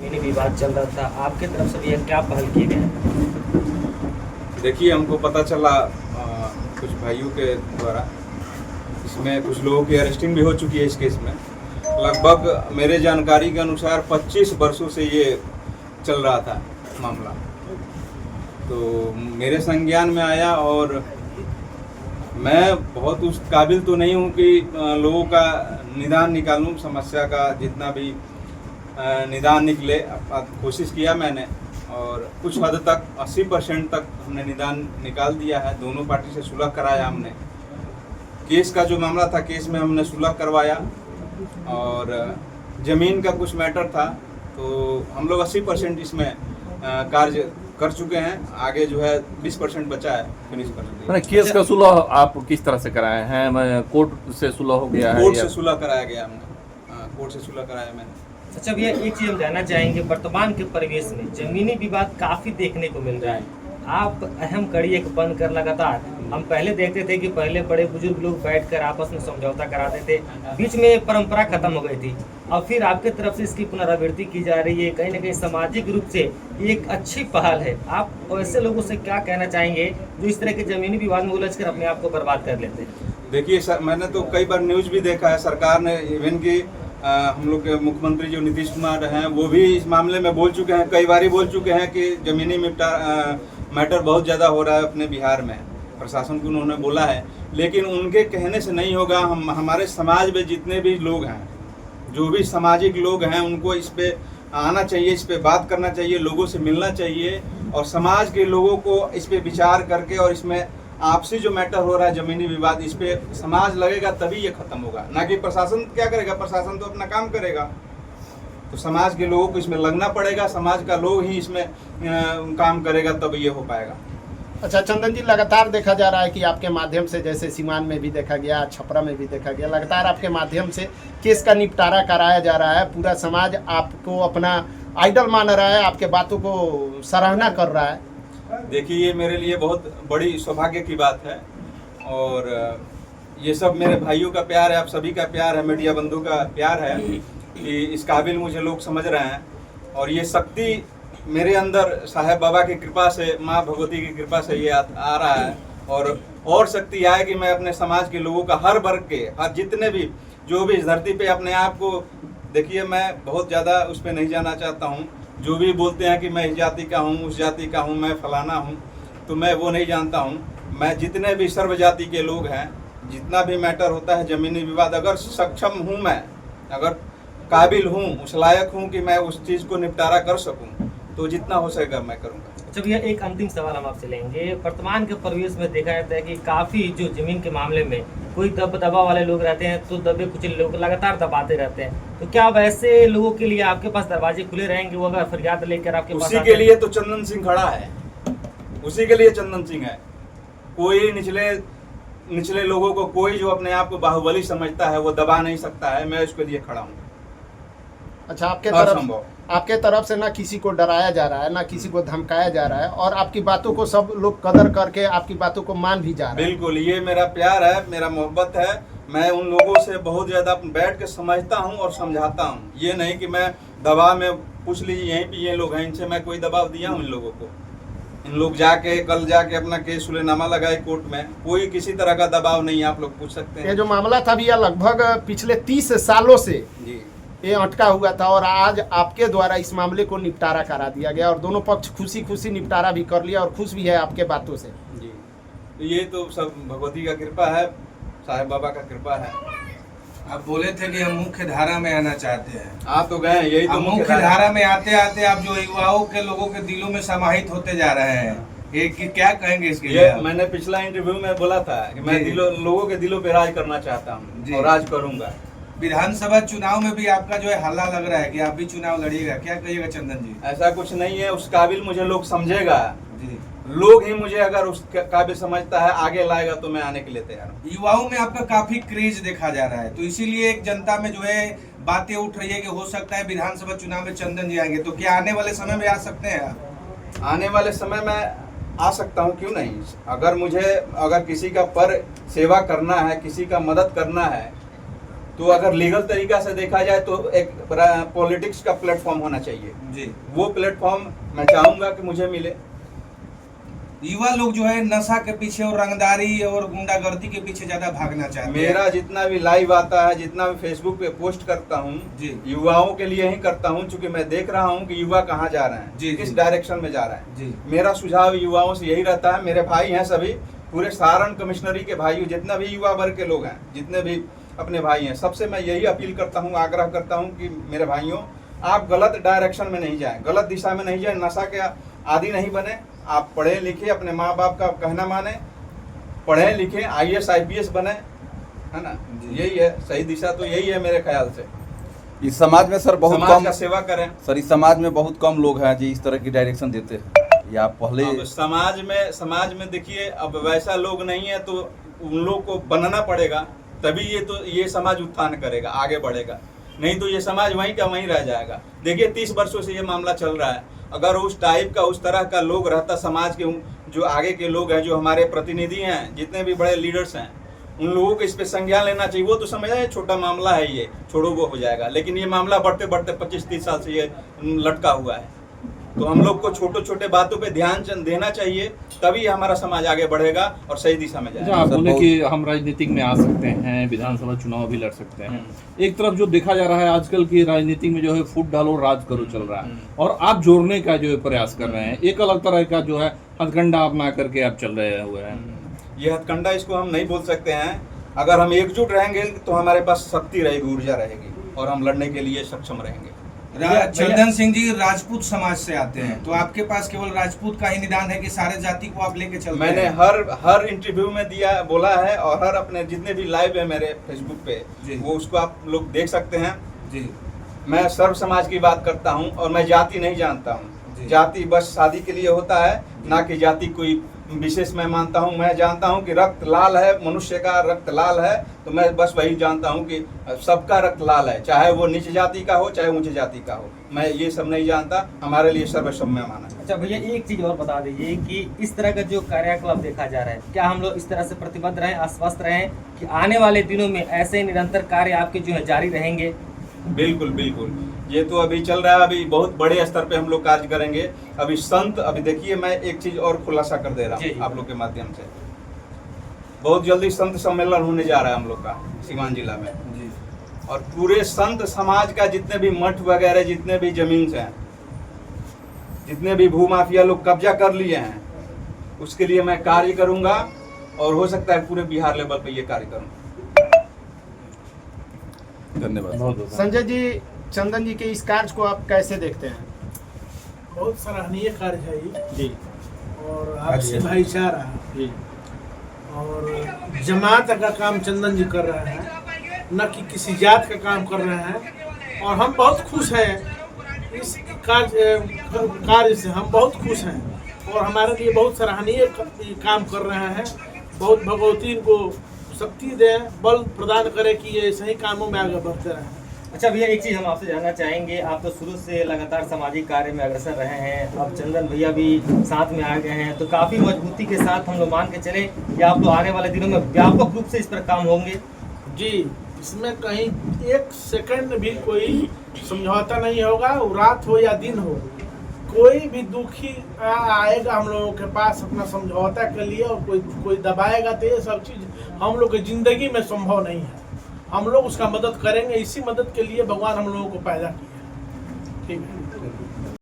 जमीनी विवाद चल रहा था, आपके तरफ से भी क्या पहल किए गए? देखिए, हमको पता चला कुछ भाइयों के द्वारा, इसमें कुछ लोगों की अरेस्टिंग भी हो चुकी है इस केस में। लगभग मेरे जानकारी के अनुसार 25 वर्षों से ये चल रहा था मामला। तो मेरे संज्ञान में आया और मैं बहुत उस काबिल तो नहीं हूँ कि लोगों का निदान निकालूं, समस्या का जितना भी निदान निकले कोशिश किया मैंने, और कुछ हद तक 80% तक हमने निदान निकाल दिया है। दोनों पार्टी से सुलह कराया हमने। केस का जो मामला था, केस में हमने सुलह करवाया और ज़मीन का कुछ मैटर था, तो हम लोग 80% इसमें कार्य कर चुके हैं। आगे जो है 20% बचा है, फिनिश कर देंगे। मैंने केस का सुलह आप किस तरह से कराए हैं? मैं कोर्ट से सुलह हो गया है? कोर्ट से सुलह कराया गया हमने। कोर्ट से सुलह कराया मैंने। अच्छा भैया, एक चीज़ हम जानना चाहेंगे, वर्तमान के परिवेश में जमीनी विवाद काफ़ी देखने को मिल रहा है। आप अहम कड़ी एक बनकर लगातार, हम पहले देखते थे कि पहले बड़े बुजुर्ग लोग बैठकर आपस में समझौता कराते थे, बीच में परंपरा खत्म हो गई थी। अब फिर आपके तरफ से इसकी पुनरावृत्ति की जा रही है, कहीं ना कहीं सामाजिक रूप से एक अच्छी पहल है। आप ऐसे लोगों से क्या कहना चाहेंगे जो इस तरह के जमीनी विवाद में उलझ कर अपने आप को बर्बाद कर लेते हैं? देखिए सर, मैंने तो कई बार न्यूज़ भी देखा है, सरकार ने इवन की हम लोग के मुख्यमंत्री जो नीतीश कुमार हैं वो भी इस मामले में बोल चुके हैं, कई बार ही बोल चुके हैं कि ज़मीनी मैटर बहुत ज़्यादा हो रहा है अपने बिहार में। प्रशासन को उन्होंने बोला है, लेकिन उनके कहने से नहीं होगा। हमारे समाज में जितने भी लोग हैं, जो भी सामाजिक लोग हैं, उनको इस पे आना चाहिए, इस पे बात करना चाहिए, लोगों से मिलना चाहिए और समाज के लोगों को इस पे विचार करके, और इसमें आपसी जो मैटर हो रहा है ज़मीनी विवाद, इस पे समाज लगेगा तभी ये खत्म होगा। ना कि प्रशासन क्या करेगा, प्रशासन तो अपना काम करेगा। तो समाज के लोगों को इसमें लगना पड़ेगा, समाज का लोग ही इसमें काम करेगा, तब ये हो पाएगा। अच्छा चंदन जी, लगातार देखा जा रहा है कि आपके माध्यम से, जैसे सीमान में भी देखा गया, छपरा में भी देखा गया, लगातार आपके माध्यम से केस का निपटारा कराया जा रहा है। पूरा समाज आपको अपना आइडल मान रहा है, आपके बातों को सराहना कर रहा है। देखिए, ये मेरे लिए बहुत बड़ी सौभाग्य की बात है और ये सब मेरे भाइयों का प्यार है, आप सभी का प्यार है, मीडिया बंधु का प्यार है कि इस काबिल मुझे लोग समझ रहे हैं। और ये शक्ति मेरे अंदर साहेब बाबा की कृपा से, माँ भगवती की कृपा से ये आ रहा है। और शक्ति आए कि मैं अपने समाज के लोगों का, हर वर्ग के, हर जितने भी जो भी इस धरती पे अपने आप को, देखिए मैं बहुत ज़्यादा उस पर नहीं जाना चाहता हूँ। जो भी बोलते हैं कि मैं इस जाति का हूँ, उस जाति का हूँ, मैं फलाना हूँ, तो मैं वो नहीं जानता हूँ। मैं जितने भी सर्व जाति के लोग हैं, जितना भी मैटर होता है ज़मीनी विवाद, अगर सक्षम हूँ मैं, अगर काबिल हूँ, उस लायक हूँ कि मैं उस चीज़ को निपटारा कर सकूँ, तो जितना हो सकेगा मैं करूँगा। अच्छा भैया, एक अंतिम सवाल हम आपसे लेंगे। वर्तमान के परिवेश में देखा जाता है कि काफ़ी जो जमीन के मामले में कोई दबा वाले लोग रहते हैं, तो दबे कुछ लोग लगातार दबाते रहते हैं। तो क्या वैसे लोगों के लिए आपके पास दरवाजे खुले रहेंगे, वो अगर फरियाद लेकर आपके पास? उसी के लिए तो चंदन सिंह खड़ा है, उसी के लिए चंदन सिंह है। कोई निचले लोगों को, कोई जो अपने आप को बाहुबली समझता है, वो दबा नहीं सकता है। मैं उसके लिए खड़ा हूँ। अच्छा, आपके तरफ से ना किसी को डराया जा रहा है, ना किसी को धमकाया जा रहा है, और आपकी बातों को सब लोग कदर करके आपकी बातों को मान भी जा रहे हैं। बिल्कुल, ये मेरा प्यार है, मेरा मोहब्बत है। मैं उन लोगों से बहुत ज़्यादा बैठ के समझता हूँ और समझाता हूँ। ये नहीं कि मैं दबाव में, पूछ लीजिए यहीं पे ये लोग हैं, इनसे मैं कोई दबाव दिया हूँ इन लोगों को? इन लोग कल जाके अपना केस सुलेनामा लगाए कोर्ट में, कोई किसी तरह का दबाव नहीं है। आप लोग पूछ सकते हैं। ये जो मामला था भैया, लगभग पिछले 30 सालों से जी ये अटका हुआ था, और आज आपके द्वारा इस मामले को निपटारा करा दिया गया, और दोनों पक्ष खुशी निपटारा भी कर लिया और खुश भी है आपके बातों से। जी, तो ये तो सब भगवती का कृपा है, साहेब बाबा का कृपा है। आप बोले थे कि हम मुख्य धारा में आना चाहते हैं, आप तो गए, यही तो मुख्य धारा में आते आते आप जो युवाओं के लोगों के दिलों में समाहित होते जा रहे हैं, ये क्या कहेंगे इसके लिए? मैंने पिछला इंटरव्यू में बोला था कि मैं लोगों के दिलों पे राज करना चाहता हूँ और राज करूंगा। विधानसभा चुनाव में भी आपका जो है हल्ला लग रहा है कि आप भी चुनाव लड़िएगा, क्या कहिएगा चंदन जी? ऐसा कुछ नहीं है, उस काबिल मुझे लोग समझेगा जी। लोग ही मुझे अगर उस काबिल समझता है, आगे लाएगा, तो मैं आने के लिए तैयार हूँ। युवाओं में आपका काफी क्रेज देखा जा रहा है, तो इसीलिए एक जनता में जो है बातें उठ रही है कि हो सकता है विधानसभा चुनाव में चंदन जी आएंगे, तो क्या आने वाले समय में आ सकते हैं आप? आने वाले समय में आ सकता हूँ, क्यों नहीं। अगर किसी का पर सेवा करना है, किसी का मदद करना है, तो अगर लीगल तरीका से देखा जाए तो एक पॉलिटिक्स का प्लेटफॉर्म होना चाहिए जी। वो प्लेटफॉर्म मैं चाहूंगा कि मुझे मिले। युवा लोग जो है नशा के पीछे और रंगदारी और गुंडागर्दी के पीछे ज्यादा भागना चाहते हैं। मेरा जितना भी लाइव आता है, जितना भी फेसबुक पे पोस्ट करता हूँ, जी। युवाओं के लिए ही करता हूँ, क्योंकि मैं देख रहा हूँ कि युवा कहाँ जा रहे हैं, जी, किस जी। डायरेक्शन में जा रहे हैं। जी। मेरा सुझाव युवाओं से यही रहता है, मेरे भाई हैं सभी, पूरे सारण कमिश्नरी के भाई, जितना भी युवा वर्ग के लोग हैं, जितने भी अपने भाई हैं, सबसे मैं यही अपील करता हूँ, आग्रह करता हूँ कि मेरे भाइयों, आप गलत डायरेक्शन में नहीं जाएं, गलत दिशा में नहीं जाएं, नशा के आदी नहीं बने। आप पढ़े लिखे, अपने माँ बाप का कहना माने, पढ़े लिखे, IAS IPS बने, है ना। यही है सही दिशा, तो यही है मेरे ख्याल से। इस समाज में सर बहुत समाज कम का सेवा करें। सर, इस समाज में बहुत कम लोग हैं जो इस तरह की डायरेक्शन देते हैं, या पहले अब समाज में देखिए, अब वैसा लोग नहीं है तो उन लोग को बनना पड़ेगा, तभी ये समाज उत्थान करेगा, आगे बढ़ेगा। नहीं तो ये समाज वहीं का वहीं रह जाएगा। देखिए 30 वर्षों से ये मामला चल रहा है। अगर उस टाइप का, उस तरह का लोग रहता समाज के, जो आगे के लोग हैं, जो हमारे प्रतिनिधि हैं, जितने भी बड़े लीडर्स हैं, उन लोगों को इस पे संज्ञान लेना चाहिए। वो तो समझ रहे हैं छोटा मामला है, ये छोड़ो वो हो जाएगा, लेकिन ये मामला बढ़ते बढ़ते 25-30 साल से ये लटका हुआ है। तो हम लोग को छोटे छोटे बातों पे ध्यान देना चाहिए, तभी हमारा समाज आगे बढ़ेगा और सही दिशा में जाएगा। आप बोले कि हम राजनीतिक में आ सकते हैं, विधानसभा चुनाव भी लड़ सकते हैं। एक तरफ जो देखा जा रहा है आजकल की राजनीति में जो है फूट डालो राज करो चल रहा है, और आप जोड़ने का जो है प्रयास कर रहे हैं, एक अलग तरह का जो है हथकंडा अपना करके आप चल रहे हुए हैं। ये हथकंडा इसको हम नहीं बोल सकते हैं। अगर हम एकजुट रहेंगे तो हमारे पास शक्ति रहेगी, ऊर्जा रहेगी, और हम लड़ने के लिए सक्षम रहेंगे। चंदन सिंह जी राजपूत समाज से आते हैं, तो आपके पास केवल राजपूत का ही निदान है कि सारे जाति को आप लेके चलते हैं? मैंने हर इंटरव्यू में बोला है, और हर अपने जितने भी लाइव है मेरे फेसबुक पे, वो उसको आप लोग देख सकते हैं जी। मैं सर्व समाज की बात करता हूँ, और मैं जाति नहीं जानता हूँ। जाति बस शादी के लिए होता है, ना कि जाति कोई विशेष मैं मानता हूँ। मैं जानता हूँ कि रक्त लाल है, मनुष्य का रक्त लाल है, तो मैं बस वही जानता हूँ कि सबका रक्त लाल है, चाहे वो नीच जाति का हो, चाहे ऊंच जाति का हो। मैं ये सब नहीं जानता, हमारे लिए सर्वसम्य माना है। अच्छा भैया, एक चीज और बता दीजिए कि इस तरह का जो कार्यकलाप देखा जा रहा है, क्या हम लोग इस तरह से प्रतिबद्ध रहें, आश्वस्त रहें कि आने वाले दिनों में ऐसे निरंतर कार्य आपके जो है जारी रहेंगे? बिल्कुल बिल्कुल, ये तो अभी चल रहा है, अभी बहुत बड़े स्तर पे हम लोग कार्य करेंगे। अभी देखिए, मैं एक चीज और खुलासा कर दे रहा हूँ आप लोग के माध्यम से। बहुत जल्दी संत सम्मेलन होने जा रहा है हम लोग का सीवान जिला में जी। और पूरे संत समाज का जितने भी मठ वगैरह, जितने भी जमीन हैं, जितने भी भूमाफिया लोग कब्जा कर लिए हैं, उसके लिए मैं कार्य करूंगा, और हो सकता है पूरे बिहार लेवल पे ये कार्य करूंगा। धन्यवाद। संजय जी, चंदन जी के इस कार्य को आप कैसे देखते हैं? बहुत सराहनीय कार्य है ये जी, और आपसी भाईचारा जी, और जमात का काम चंदन जी कर रहे हैं, न कि किसी जात का काम कर रहे हैं। और हम बहुत खुश हैं इस कार्य से, हम बहुत खुश हैं, और हमारे लिए बहुत सराहनीय काम कर रहे हैं। बहुत भगवती इनको शक्ति दे, बल प्रदान करे कि ये सही कामों में आगे बढ़ते रहें। अच्छा भैया, एक चीज़ हम आपसे जानना चाहेंगे, आप तो शुरू से लगातार सामाजिक कार्य में अग्रसर रहे हैं, अब चंदन भैया भी साथ में आ गए हैं, तो काफ़ी मजबूती के साथ हम लोग मान के चले कि आप लोग आने वाले दिनों में व्यापक रूप से इस पर काम होंगे? जी, इसमें कहीं एक सेकंड भी कोई समझौता नहीं होगा। रात हो या दिन हो, कोई भी दुखी आएगा हम लोगों के पास अपना समझौता के लिए, और कोई दबाएगा, तो ये सब चीज़ हम लोग की ज़िंदगी में संभव नहीं है। हम लोग उसका मदद करेंगे, इसी मदद के लिए भगवान हम लोगों को पैदा किया है। ठीक है।